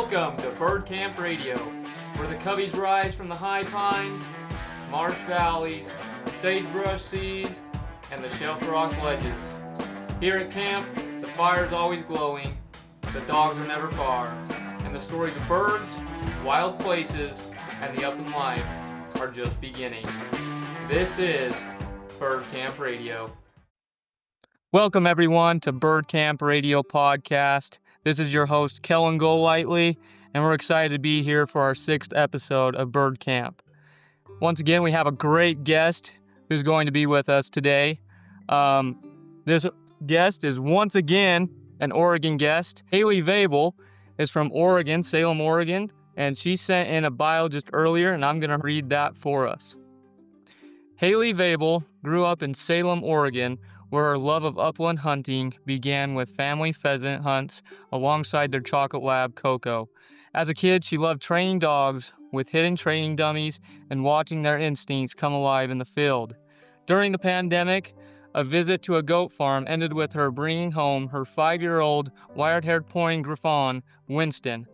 Welcome to Bird Camp Radio, where the coveys rise from the high pines, marsh valleys, sagebrush seas, and the shelf rock ledges. Here at camp, the fire's always glowing, the dogs are never far, and the stories of birds, wild places, and the upland life are just beginning. This is Bird Camp Radio. Welcome everyone to Bird Camp Radio Podcast. This is your host, Kellen Golightly, and we're excited to be here for our 6th episode of Bird Camp. Once again, we have a great guest who's going to be with us today. This guest is once again an Oregon guest. Haley Veibell is from Oregon, Salem, Oregon, and she sent in a bio just earlier, and I'm going to read that for us. Haley Veibell grew up in Salem, Oregon, where her love of upland hunting began with family pheasant hunts alongside their chocolate lab, Kokoa. As a kid, she loved training dogs with hidden training dummies and watching their instincts come alive in the field. During the pandemic, a visit to a goat farm ended with her bringing home her 5-year-old Wirehaired Pointing Griffon, Winston,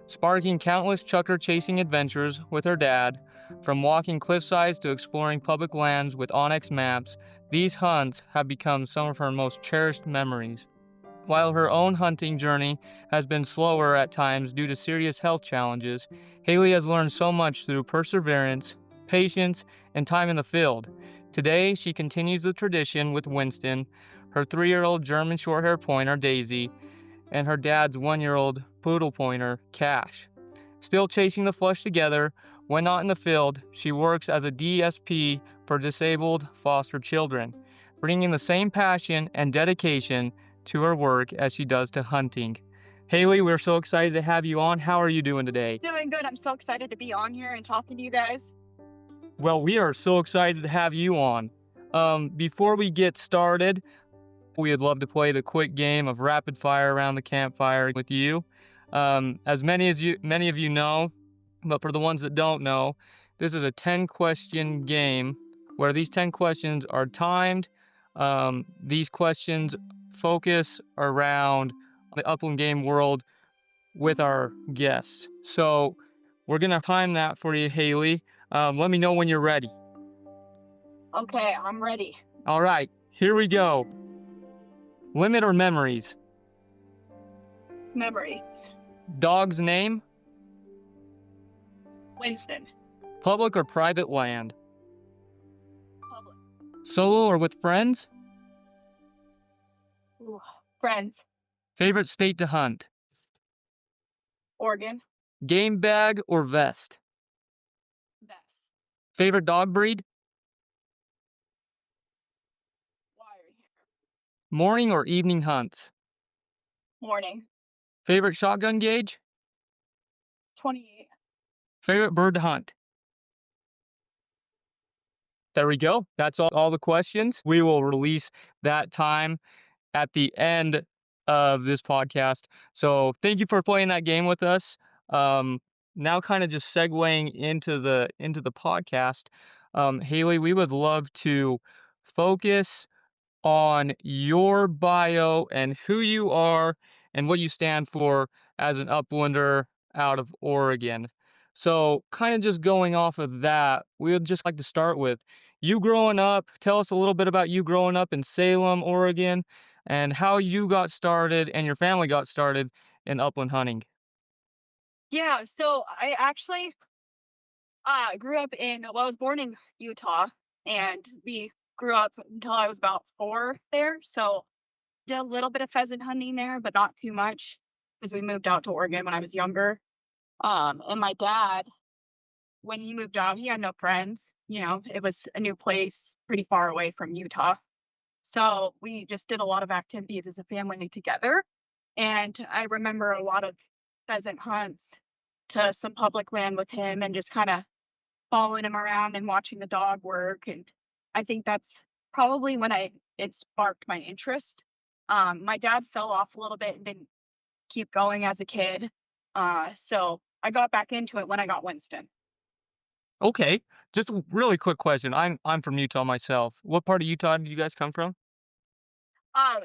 sparking countless chukar chasing adventures with her dad. From walking cliffsides to exploring public lands with onX maps, these hunts have become some of her most cherished memories. While her own hunting journey has been slower at times due to serious health challenges, Haley has learned so much through perseverance, patience, and time in the field. Today, she continues the tradition with Winston, her 3-year-old German Shorthair pointer, Daisy, and her dad's 1-year-old poodle pointer, Cash. Still chasing the flush together, when not in the field, she works as a DSP for disabled foster children, bringing the same passion and dedication to her work as she does to hunting. Haley, we're so excited to have you on. How are you doing today? Doing good. I'm so excited to be on here and talking to you guys. Well, we are so excited to have you on. Before we get started, we'd love to play the quick game of rapid fire around the campfire with you. As many of you know, but for the ones that don't know, this is a 10-question game where these 10 questions are timed. These questions focus around the upland game world with our guests. So we're going to time that for you, Haley. Let me know when you're ready. Okay, I'm ready. All right, here we go. Limit or memories? Memories. Dog's name? Winston. Public or private land? Public. Solo or with friends? Ooh, friends. Favorite state to hunt? Oregon. Game bag or vest? Best. Favorite dog breed? Wirehaired. Morning or evening hunts? Morning. Favorite shotgun gauge? 28. Favorite bird to hunt? There we go. That's all the questions. We will release that time at the end of this podcast. So thank you for playing that game with us. Now kind of just segueing into the podcast. Haley, we would love to focus on your bio and who you are and what you stand for as an uplander out of Oregon. So kind of just going off of that, we would just like to start with you growing up. Tell us a little bit about you growing up in Salem, Oregon, and how you got started and your family got started in upland hunting. Yeah, so I actually grew up I was born in Utah, and we grew up until I was about 4 there. So did a little bit of pheasant hunting there, but not too much because we moved out to Oregon when I was younger. And my dad, when he moved out, he had no friends. You know, it was a new place pretty far away from Utah. So we just did a lot of activities as a family together. And I remember a lot of pheasant hunts to some public land with him and just kind of following him around and watching the dog work. And I think that's probably when it sparked my interest. My dad fell off a little bit and didn't keep going as a kid. So I got back into it when I got Winston. Okay, just a really quick question. I'm from Utah myself. What part of Utah did you guys come from?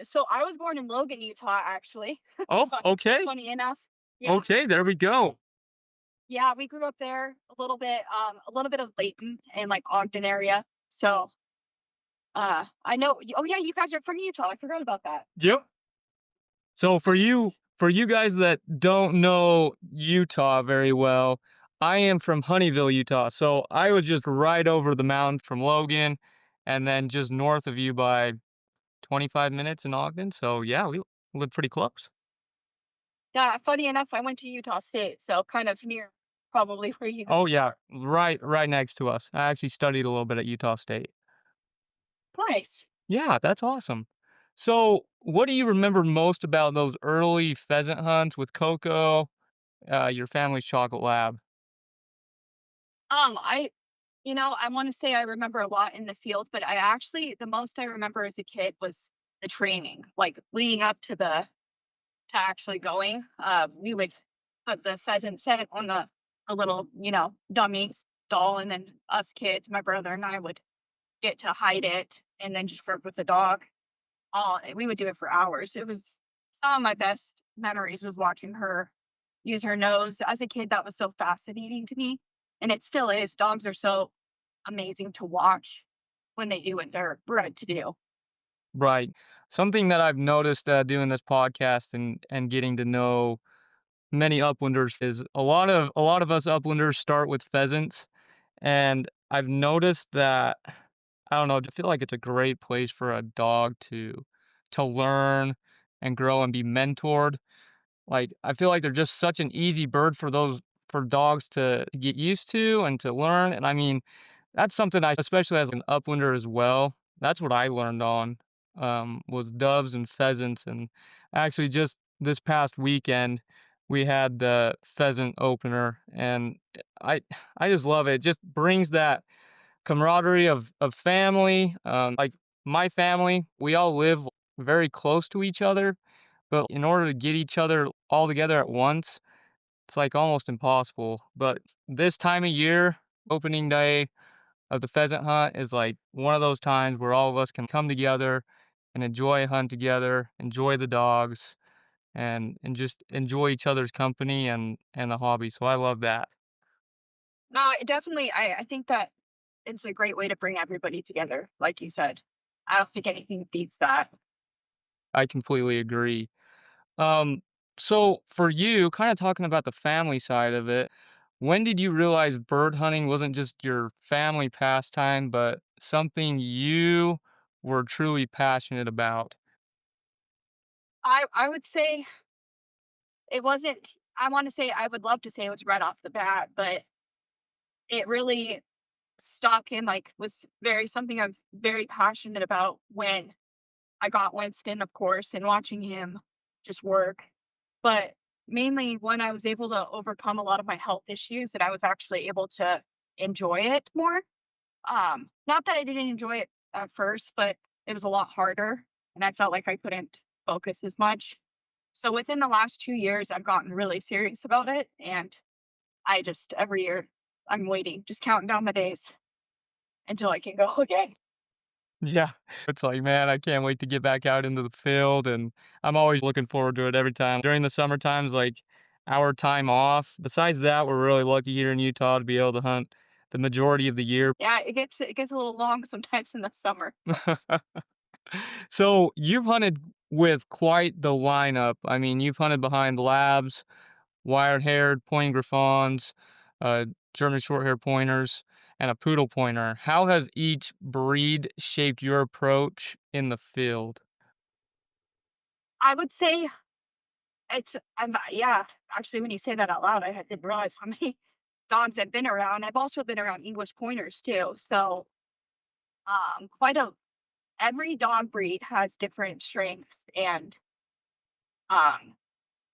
So I was born in Logan, Utah, actually. Oh, okay. Funny enough. Yeah. Okay, there we go. Yeah, we grew up there a little bit of Layton and like Ogden area. So I know oh yeah, you guys are from Utah. I forgot about that. Yep. So Nice. for you guys that don't know Utah very well, I am from Honeyville, Utah. So I was just right over the mountain from Logan and then just north of you by 25 minutes in Ogden. So yeah, we live pretty close. Yeah, funny enough, I went to Utah State, so kind of near probably where you Oh guys yeah, are. right next to us. I actually studied a little bit at Utah State. Nice. Yeah, that's awesome. So, what do you remember most about those early pheasant hunts with Coco, your family's chocolate lab? I I want to say I remember a lot in the field, but I actually the most I remember as a kid was the training, like leading up to actually going. We would put the pheasant scent on the little, dummy doll, and then us kids, my brother and I would get to hide it and then just work with the dog. We would do it for hours. It was some of my best memories was watching her use her nose. As a kid, that was so fascinating to me, and it still is. Dogs are so amazing to watch when they do what they're bred to do. Right. Something that I've noticed doing this podcast and getting to know many uplanders is a lot of us uplanders start with pheasants, and I've noticed that I don't know, I feel like it's a great place for a dog to learn and grow and be mentored. Like, I feel like they're just such an easy bird for dogs to get used to and to learn, and I mean, that's something I especially as an uplander as well, that's what I learned on, was doves and pheasants, and actually just this past weekend, we had the pheasant opener, and I just love it. It just brings that camaraderie of family, like, my family, we all live very close to each other, but in order to get each other all together at once, it's, like, almost impossible, but this time of year, opening day of the pheasant hunt is, like, one of those times where all of us can come together and enjoy a hunt together, enjoy the dogs, and just enjoy each other's company and the hobby, so I love that. No, it definitely. I think that it's a great way to bring everybody together, like you said. I don't think anything beats that. I completely agree. Um, so for you, kinda talking about the family side of it, when did you realize bird hunting wasn't just your family pastime, but something you were truly passionate about? I would say it wasn't. I want to say I would love to say it was right off the bat, but it really stuck and like was very something I'm very passionate about when I got Winston, of course, and watching him just work. But mainly when I was able to overcome a lot of my health issues and I was actually able to enjoy it more. Not that I didn't enjoy it at first, but it was a lot harder and I felt like I couldn't focus as much. So within the last 2 years, I've gotten really serious about it. And I just, every year, I'm waiting, just counting down the days until I can go again. Yeah. It's like, man, I can't wait to get back out into the field, and I'm always looking forward to it every time. During the summer times, like, our time off, besides that, we're really lucky here in Utah to be able to hunt the majority of the year. Yeah, it gets a little long sometimes in the summer. So, you've hunted with quite the lineup. I mean, you've hunted behind labs, wire-haired pointing griffons, uh, German short-hair pointers, and a poodle pointer. How has each breed shaped your approach in the field? I would say yeah, actually, when you say that out loud, didn't realize how many dogs I've been around. I've also been around English pointers too. So, quite a every dog breed has different strengths and um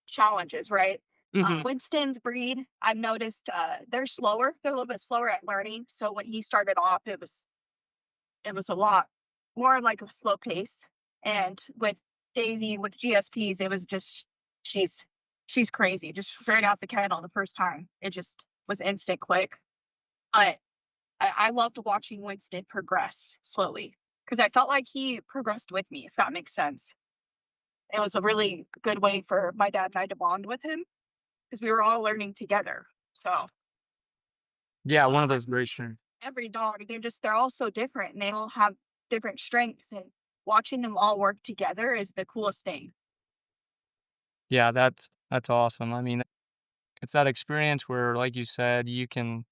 challenges, right? Mhm. Winston's breed, I've noticed they're slower. They're a little bit slower at learning. So when he started off, it was a lot more like a slow pace. And with Daisy with GSPs, it was just she's she's crazy. Just straight out the kennel the first time. It just was instant click. But I loved watching Winston progress slowly because I felt like he progressed with me, if that makes sense. It was a really good way for my dad and I to bond with him. because we were all learning together. So Yeah, one of uh, those great things. every dog, they're all so different and they all have different strengths. And watching them all work together is the coolest thing. Yeah, that's awesome. I mean, it's that experience where, like you said, you can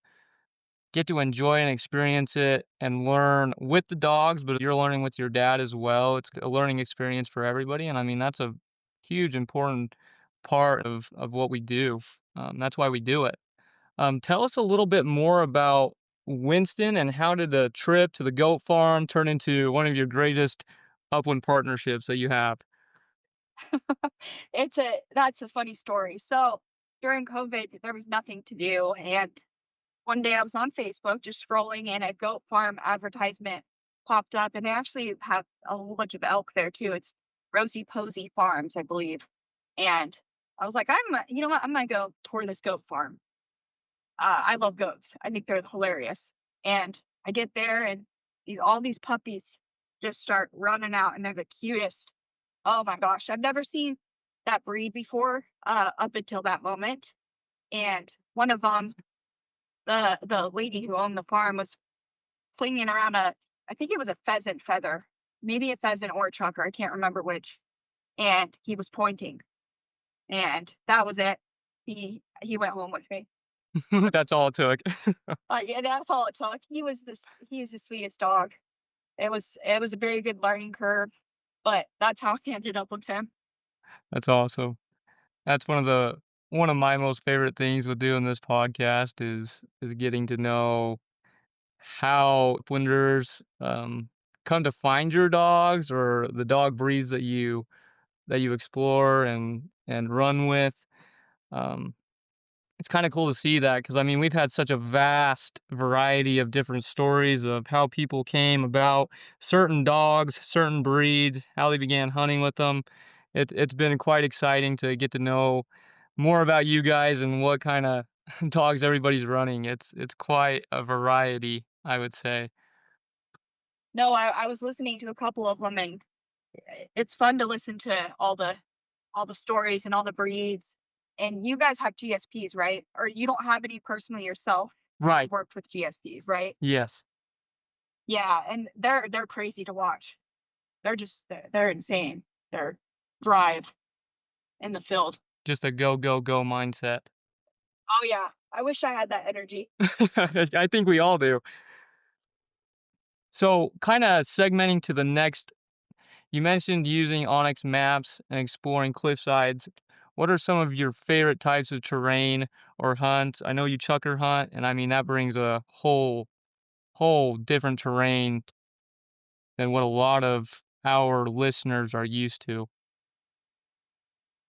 get to enjoy and experience it and learn with the dogs, but you're learning with your dad as well. It's a learning experience for everybody, and I mean, that's a huge important part of what we do. That's why we do it. Tell us a little bit more about Winston and how did the trip to the goat farm turn into one of your greatest upland partnerships that you have? That's a funny story. So during COVID, there was nothing to do, and one day I was on Facebook just scrolling and a goat farm advertisement popped up, and they actually have a whole bunch of elk there too. It's Rosie Posey Farms, I believe. And I was like, you know what? I'm gonna go tour this goat farm. I love goats. I think they're hilarious. And I get there and all these puppies just start running out and they're the cutest. Oh my gosh. I've never seen that breed before, up until that moment. And one of them, the lady who owned the farm was flinging around I think it was a pheasant feather, maybe a pheasant or a chukar. I can't remember which. And he was pointing, and that was it. He went home with me. That's all it took. Yeah, that's all it took. He was the sweetest dog. It was a very good learning curve, but that's how I ended up with him. That's awesome. That's one of my most favorite things with doing this podcast is getting to know how uplanders, come to find your dogs or the dog breeds that you explore and run with. Um, it's kinda cool to see that because I mean, we've had such a vast variety of different stories of how people came about certain dogs, certain breeds, how they began hunting with them. It's been quite exciting to get to know more about you guys and what kinda dogs everybody's running. It's quite a variety, I would say. No, I was listening to a couple of them, and it's fun to listen to all the stories and all the breeds. And you guys have GSPs, right? Or you don't have any personally yourself. Right. You've worked with GSPs, right? Yes. Yeah, and they're crazy to watch. They're insane. They're drive in the field. Just a go, go, go mindset. Oh yeah, I wish I had that energy. I think we all do. So, kinda segmenting to the next, you mentioned using Onyx maps and exploring cliffsides. What are some of your favorite types of terrain or hunts? I know you chukar hunt, and I mean, that brings a whole different terrain than what a lot of our listeners are used to.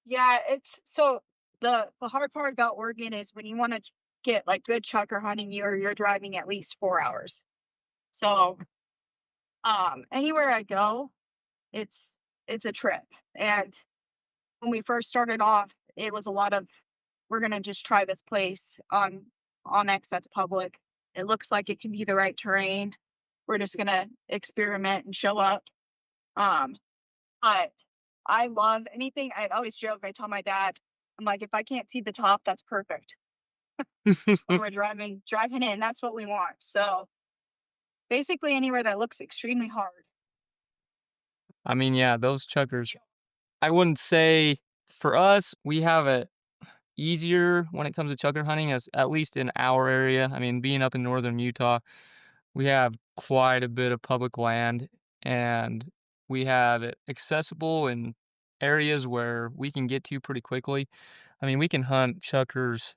Yeah, it's so the hard part about Oregon is when you want to get like good chukar hunting, you're driving at least 4 hours. So anywhere I go, it's it's a trip. And when we first started off, it was a lot of we're gonna just try this place on X that's public. It looks like it can be the right terrain. We're just gonna experiment and show up. Um, but I love anything. I always joke. I tell my dad, I'm like, if I can't see the top, that's perfect. When we're driving in, that's what we want. So basically, anywhere that looks extremely hard. I mean, yeah, those chukars. I wouldn't say for us, we have it easier when it comes to chukar hunting, as at least in our area. I mean, being up in northern Utah, we have quite a bit of public land and we have it accessible in areas where we can get to pretty quickly. I mean, we can hunt chukars.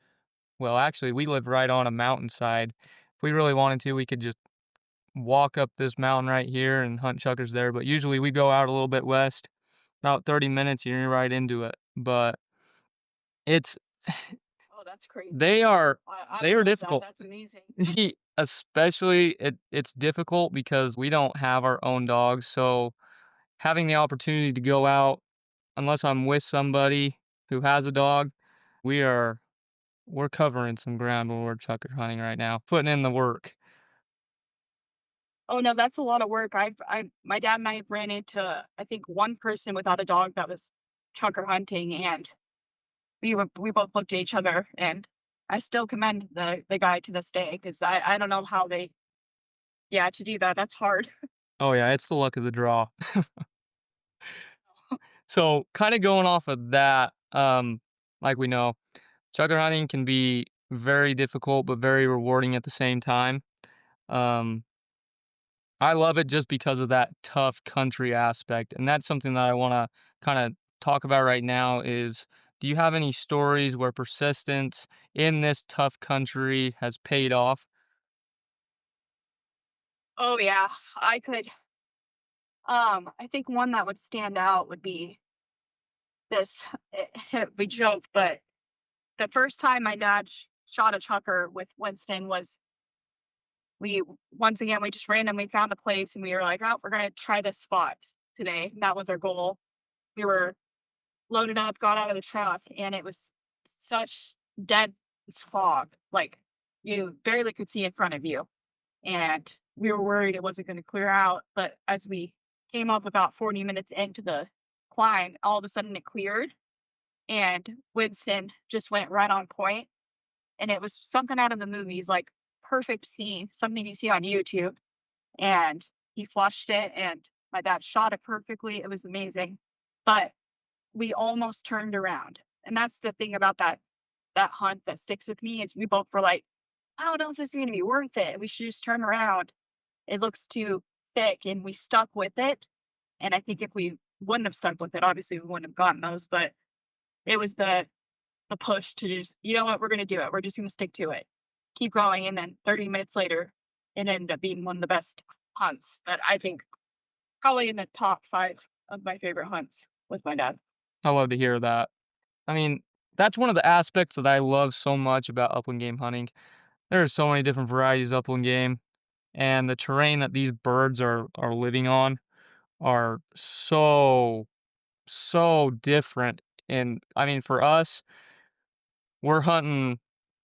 Well, actually, we live right on a mountainside. If we really wanted to, we could just walk up this mountain right here and hunt chukars there. But usually we go out a little bit west, about 30 minutes, and you're right into it. But it's Oh, that's crazy. they are I they would are love that. difficult. That's amazing. Especially it's difficult because we don't have our own dogs, so having the opportunity to go out, unless I'm with somebody who has a dog, we are we're covering some ground when we're chukar hunting right now, putting in the work. Oh no, that's a lot of work. My dad and I have ran into I think one person without a dog that was chukar hunting, and we both looked at each other, and I still commend the guy to this day because I don't know how they yeah, to do that, that's hard. Oh yeah, it's the luck of the draw. So, kinda going off of that, like we know, chukar hunting can be very difficult, but very rewarding at the same time. Um, I love it just because of that tough country aspect, and that's something that I wanna kinda talk about right now is, do you have any stories where persistence in this tough country has paid off? Oh, yeah, I could I think one that would stand out would be this we joke, but the first time my dad shot a chukar with Winston was we once again we just randomly found a place and we were like, oh, we're gonna try this spot today. And that was our goal. We were loaded up, got out of the truck, and it was such dense fog, like you barely could see in front of you. And we were worried it wasn't going to clear out. But as we came up about 40 minutes into the climb, all of a sudden it cleared, and Winston just went right on point, and it was something out of the movies, like perfect scene, something you see on YouTube. And he flushed it, and my dad shot it perfectly. It was amazing, but we almost turned around, and that's the thing about that hunt that sticks with me is we both were like, I don't know if this is going to be worth it. We should just turn around. It looks too thick, and we stuck with it. And I think if we wouldn't have stuck with it, obviously we wouldn't have gotten those. But it was the push to just, you know what, we're gonna do it. We're just gonna stick to it. Keep going. And then 30 minutes later, it ended up being one of the best hunts that I think probably in the top 5 of my favorite hunts with my dad. I love to hear that. I mean, that's one of the aspects that I love so much about upland game hunting. There are so many different varieties of upland game, and the terrain that these birds are living on are so different. And I mean, for us, we're hunting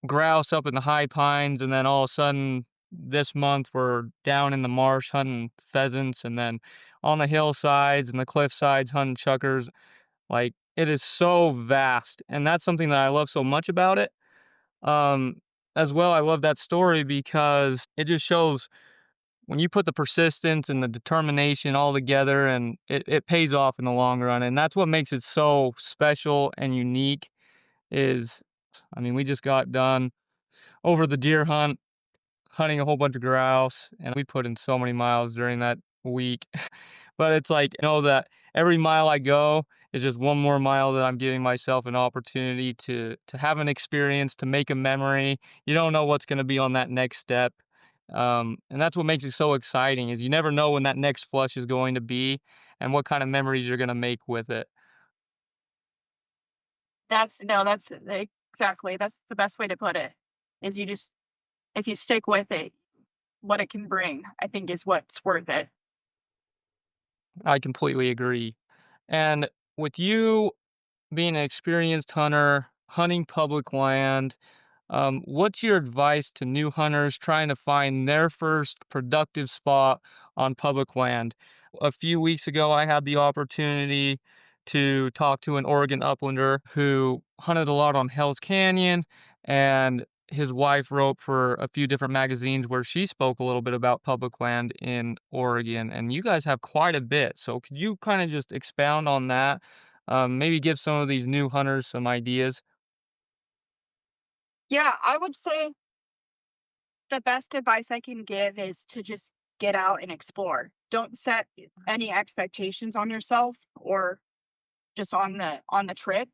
grouse up in the high pines, and then all of a sudden this month we're down in the marsh hunting pheasants, and then on the hillsides and the cliff sides hunting chukars. Like, it is so vast, and that's something that I love so much about it. Um, as well, I love that story because it just shows when you put the persistence and the determination all together, and it pays off in the long run, and that's what makes it so special and unique is, I mean, we just got done over the deer hunt, hunting a whole bunch of grouse, and we put in so many miles during that week. But it's like, you know, that every mile I go is just one more mile that I'm giving myself an opportunity to have an experience, to make a memory. You don't know what's gonna be on that next step. And that's what makes it so exciting is you never know when that next flush is going to be and what kind of memories you're gonna make with it. That's no, that's exactly. That's the best way to put it. Is you just if you stick with it, what it can bring, I think is what's worth it. I completely agree. And with you being an experienced hunter, hunting public land, what's your advice to new hunters trying to find their first productive spot on public land? A few weeks ago, I had the opportunity to talk to an Oregon uplander who hunted a lot on Hell's Canyon, and his wife wrote for a few different magazines where she spoke a little bit about public land in Oregon. And you guys have quite a bit. So could you kind of just expound on that? Maybe give some of these new hunters some ideas. Yeah, I would say the best advice I can give is to just get out and explore. Don't set any expectations on yourself or just on the trip.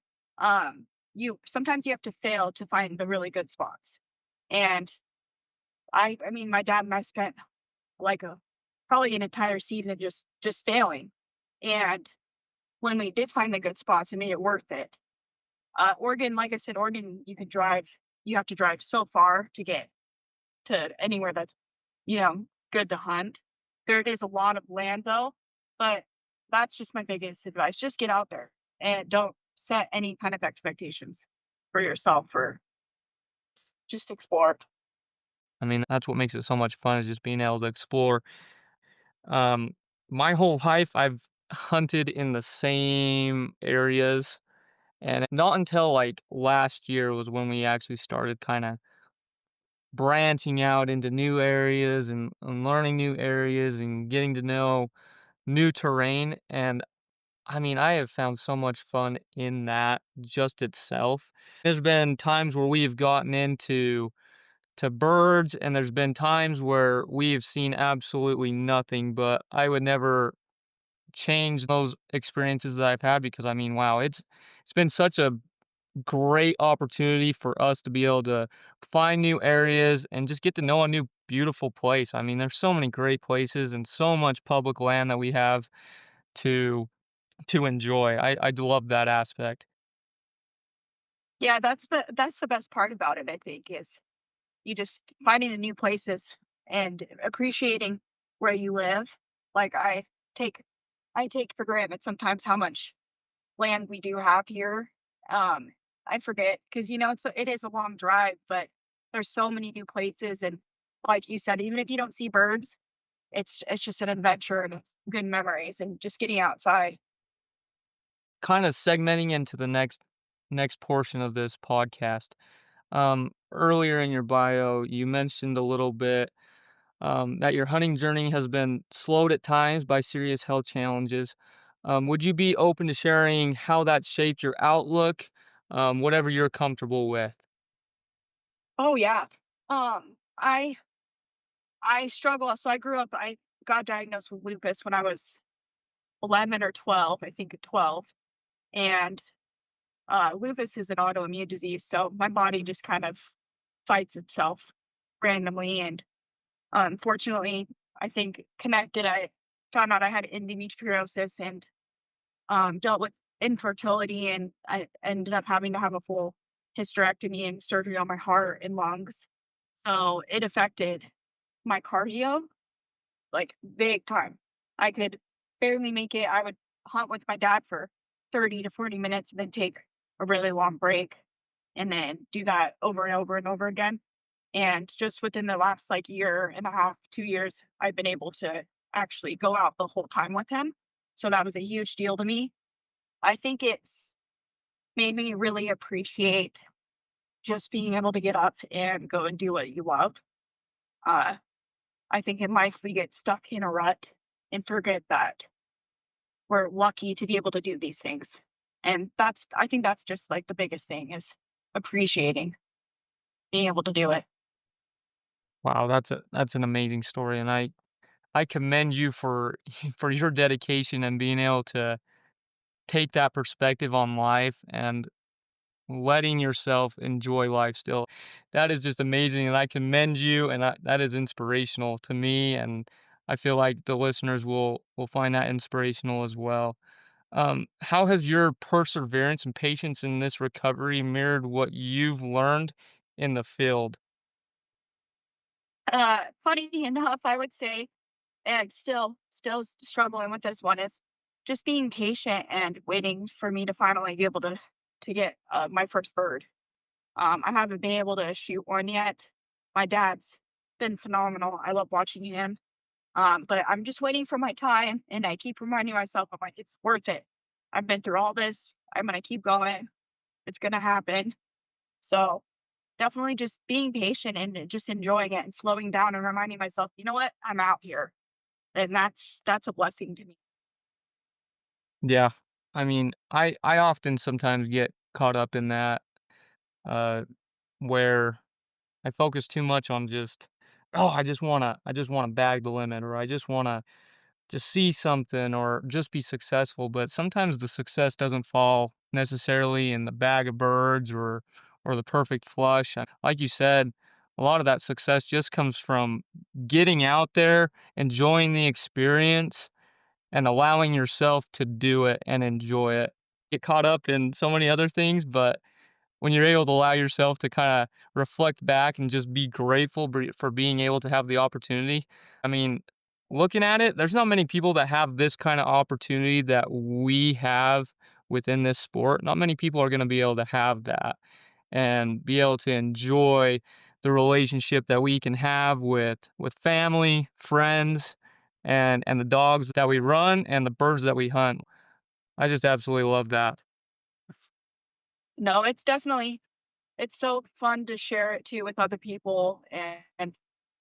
You sometimes you have to fail to find the really good spots. And I mean my dad and I spent like a probably an entire season just failing. And when we did find the good spots, it made it worth it. Oregon, like I said, Oregon, you have to drive so far to get to anywhere that's, you know, good to hunt. There is a lot of land though, but that's just my biggest advice. Just get out there and don't set any kind of expectations for yourself or just explore. I mean, that's what makes it so much fun is just being able to explore. Um, my whole life, I've hunted in the same areas, And not until like last year was when we actually started kind of branching out into new areas and learning new areas and getting to know new terrain. And I mean, I have found so much fun in that just itself. There's been times where we have gotten into to birds, and there's been times where we have seen absolutely nothing, but I would never change those experiences that I've had because I mean, wow, it's been such a great opportunity for us to be able to find new areas and just get to know a new beautiful place. I mean, there's so many great places and so much public land that we have to enjoy. I do love that aspect. Yeah, that's the best part about it, I think, is you just finding the new places and appreciating where you live. Like take I take for granted sometimes how much land we do have here. Um, I forget because it is a long drive, but there's so many new places, and like you said, even if you don't see birds, it's just an adventure and it's good memories and just getting outside. Kind of segmenting into the next portion of this podcast. Earlier in your bio, you mentioned a little bit that your hunting journey has been slowed at times by serious health challenges. Would you be open to sharing how that shaped your outlook? Whatever you're comfortable with. Oh yeah. I struggle. So I grew up. I got diagnosed with lupus when I was 11 or 12. I think 12, and lupus is an autoimmune disease. So my body just kind of fights itself randomly, and unfortunately, I think connected. I found out I had endometriosis and dealt with infertility, and I ended up having to have a full hysterectomy and surgery on my heart and lungs. So it affected my cardio like big time. I could barely make it. I would hunt with my dad for 30 to 40 minutes and then take a really long break and then do that over and over and over again. And just within the last like year and a half, 2 years, I've been able to actually go out the whole time with him. So that was a huge deal to me. I think it's made me really appreciate just being able to get up and go and do what you love. Uh, I think in life we get stuck in a rut and forget that we're lucky to be able to do these things. And I think that's just like the biggest thing is appreciating being able to do it. Wow, that's an amazing story, and I commend you for for your dedication and being able to take that perspective on life and letting yourself enjoy life still. That is just amazing, and I commend you, and that is inspirational to me, and I feel like the listeners will find that inspirational as well. How has your perseverance and patience in this recovery mirrored what you've learned in the field? Funny enough, I would say, and still struggling with this one is just being patient and waiting for me to finally be able to get my first bird. I haven't been able to shoot one yet. My dad's been phenomenal. I love watching him. But I'm just waiting for my time, and I keep reminding myself, I'm like, it's worth it. I've been through all this. I'm gonna keep going. It's gonna happen. So definitely just being patient and just enjoying it and slowing down and reminding myself, you know what, I'm out here, and that's a blessing to me. Yeah. I mean, I often sometimes get caught up in that, uh, where I focus too much on just, "Oh, I just wanna bag the limit," or "I just wanna just see something or just be successful," but sometimes the success doesn't fall necessarily in the bag of birds or the perfect flush. Like you said, a lot of that success just comes from getting out there, enjoying the experience, and allowing yourself to do it and enjoy it. Get caught up in so many other things, but when you're able to allow yourself to kinda reflect back and just be grateful for being able to have the opportunity. I mean, looking at it, there's not many people that have this kinda opportunity that we have within this sport. Not many people are gonna be able to have that and be able to enjoy the relationship that we can have with family, friends, and the dogs that we run and the birds that we hunt. I just absolutely love that. No, it's so fun to share it too with other people and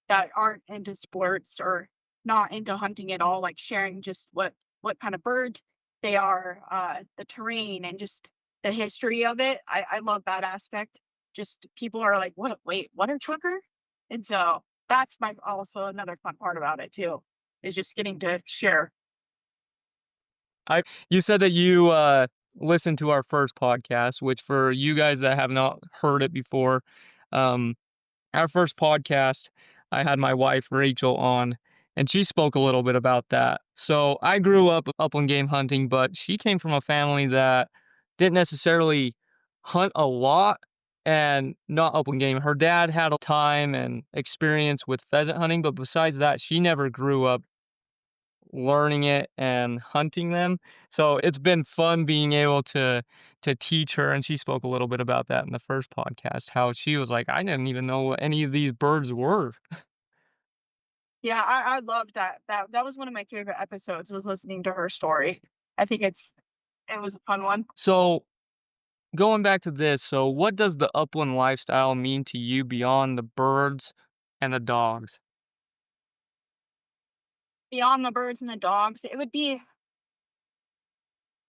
that aren't into sports or not into hunting at all, like sharing just what kind of bird they are, the terrain and just the history of it. I love that aspect. Just people are like, "What? Wait, what are chukar?" And so that's my also another fun part about it too, is just getting to share. I You said that you listened to our first podcast, which for you guys that have not heard it before, um, our first podcast, I had my wife Rachel on, and she spoke a little bit about that. So I grew up upland game hunting, but she came from a family that didn't necessarily hunt a lot and not upland game. Her dad had a time and experience with pheasant hunting, but besides that, she never grew up learning it and hunting them. So it's been fun being able to teach her, and she spoke a little bit about that in the first podcast, how she was like, "I didn't even know what any of these birds were." Yeah, I loved that. That was one of my favorite episodes was listening to her story. I think it was a fun one. So going back to this, so what does the upland lifestyle mean to you beyond the birds and the dogs? Beyond the birds and the dogs, it would be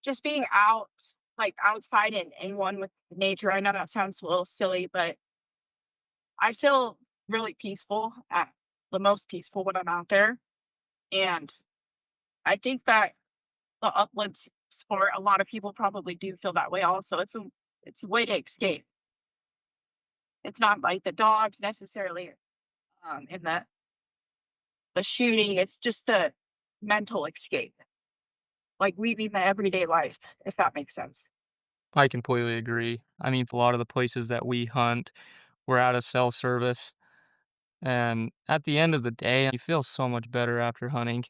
just being out, like outside and one with nature. I know that sounds a little silly, but I feel really peaceful at the most peaceful when I'm out there. And I think that the uplands for a lot of people probably do feel that way also. It's a way to escape. It's not like the dogs necessarily in the shooting, it's just the mental escape, like leaving the everyday life, if that makes sense. I completely agree. I mean, for a lot of the places that we hunt, we're out of cell service. And at the end of the day, you feel so much better after hunting.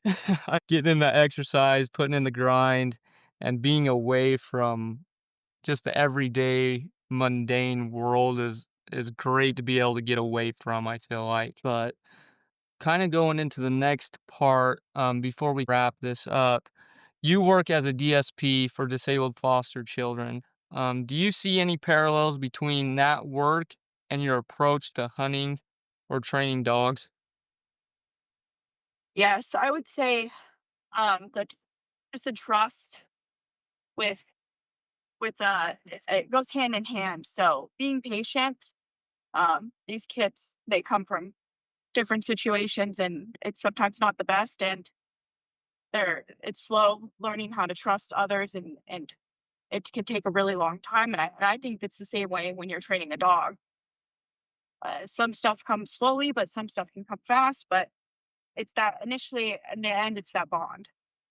Getting in that exercise, putting in the grind, and being away from just the everyday mundane world is great to be able to get away from, I feel like. But kind of going into the next part, before we wrap this up, you work as a DSP for disabled foster children. Do you see any parallels between that work and your approach to hunting or training dogs? Yes, I would say that just the trust with it goes hand in hand. So being patient, these kids they come from different situations and it's sometimes not the best and it's slow learning how to trust others and it can take a really long time and I think it's the same way when you're training a dog. Some stuff comes slowly, but some stuff can come fast. But it's that initially, in the end, it's that bond,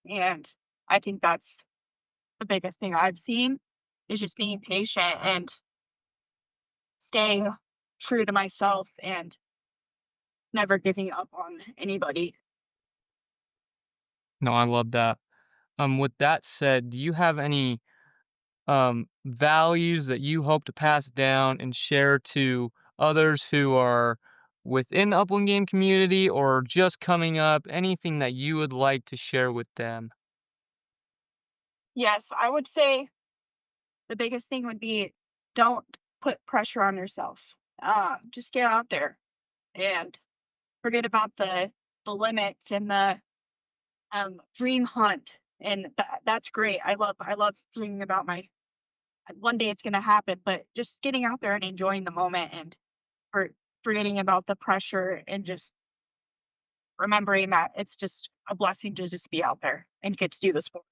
and I think that's the biggest thing I've seen is just being patient and staying true to myself and never giving up on anybody. No, I love that. With that said, do you have any values that you hope to pass down and share to others who are within the upland game community or just coming up? Anything that you would like to share with them? Yes, I would say the biggest thing would be don't put pressure on yourself. Just get out there and forget about the limits and the dream hunt, and that's great. I love dreaming about my one day it's gonna happen, but just getting out there and enjoying the moment and for forgetting about the pressure and just remembering that it's just a blessing to just be out there and get to do the sport.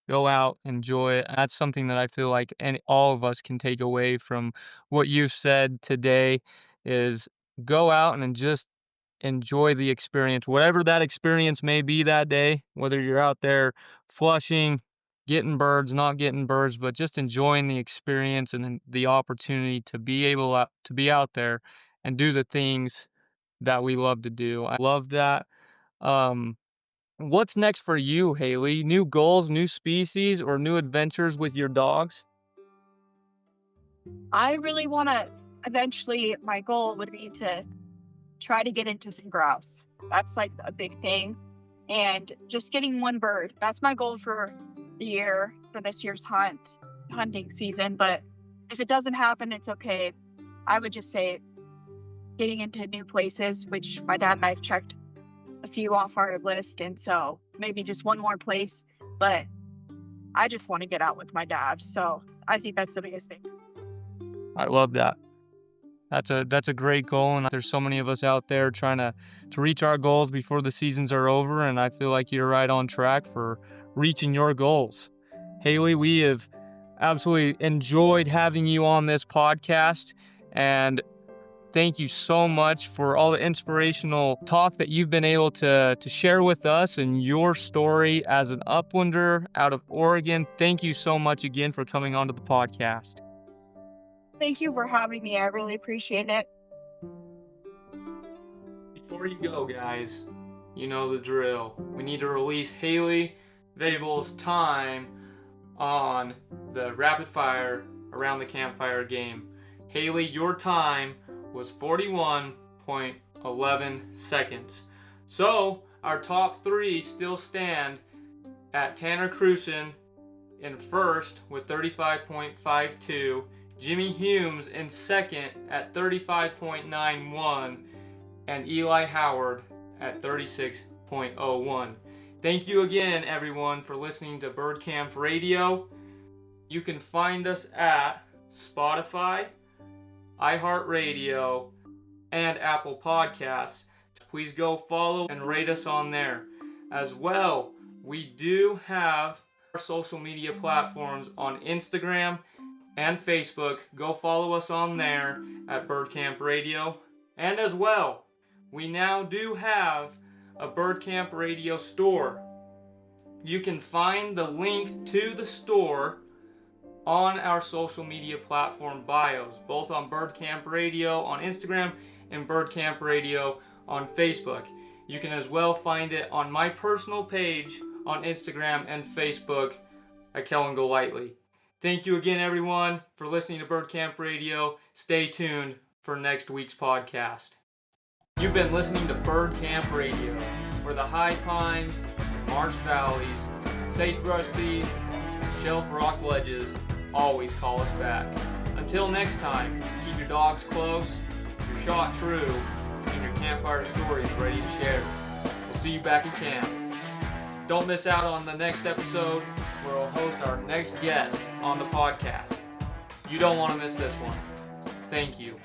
Go out, enjoy it. That's something that I feel like all of us can take away from what you've said today is go out and just enjoy the experience, whatever that experience may be that day, whether you're out there flushing, getting birds, not getting birds, but just enjoying the experience and then the opportunity to be able to be out there and do the things that we love to do. I love that. Um, what's next for you, Haley? New goals, new species, or new adventures with your dogs? I really want to eventually my goal would be to try to get into some grouse. That's like a big thing. And just getting one bird. That's my goal for the year, for this year's hunt. hunting season, but if it doesn't happen, it's okay. I would just say getting into new places, which my dad and I have checked a few off our list, and so maybe just one more place, but I just want to get out with my dad, so I think that's the biggest thing. I love that. That's a great goal, and there's so many of us out there trying to reach our goals before the seasons are over, and I feel like you're right on track for reaching your goals. Haley, we have absolutely enjoyed having you on this podcast, and thank you so much for all the inspirational talk that you've been able to share with us and your story as an uplander out of Oregon. Thank you so much again for coming onto the podcast. Thank you for having me. I really appreciate it. Before you go, guys, you know the drill. We need to release Haley Veibell's time on the rapid fire around the campfire game. Haley, your time was 41.11 seconds. So our top three still stand at Tanner Cruson in first with 35.52, Jimmy Humes in second at 35.91, and Eli Howard at 36.01. Thank you again, everyone, for listening to Birdcamp Radio. You can find us at Spotify, iHeartRadio, and Apple Podcasts. Please go follow and rate us on there. As well, we do have our social media platforms on Instagram and Facebook. Go follow us on there at Birdcamp Radio. And as well, we now do have a Birdcamp Radio store. You can find the link to the store on our social media platform bios, both on Birdcamp Radio on Instagram and Birdcamp Radio on Facebook. You can as well find it on my personal page on Instagram and Facebook at Kellen Golightly. Thank you again, everyone, for listening to Birdcamp Radio. Stay tuned for next week's podcast. You've been listening to Birdcamp Radio, where the high pines, marsh valleys, sagebrush seas, and shelf rock ledges always call us back. Until next time, keep your dogs close, your shot true, and your campfire stories ready to share. We'll see you back at camp. Don't miss out on the next episode, where we'll host our next guest on the podcast. You don't want to miss this one. Thank you.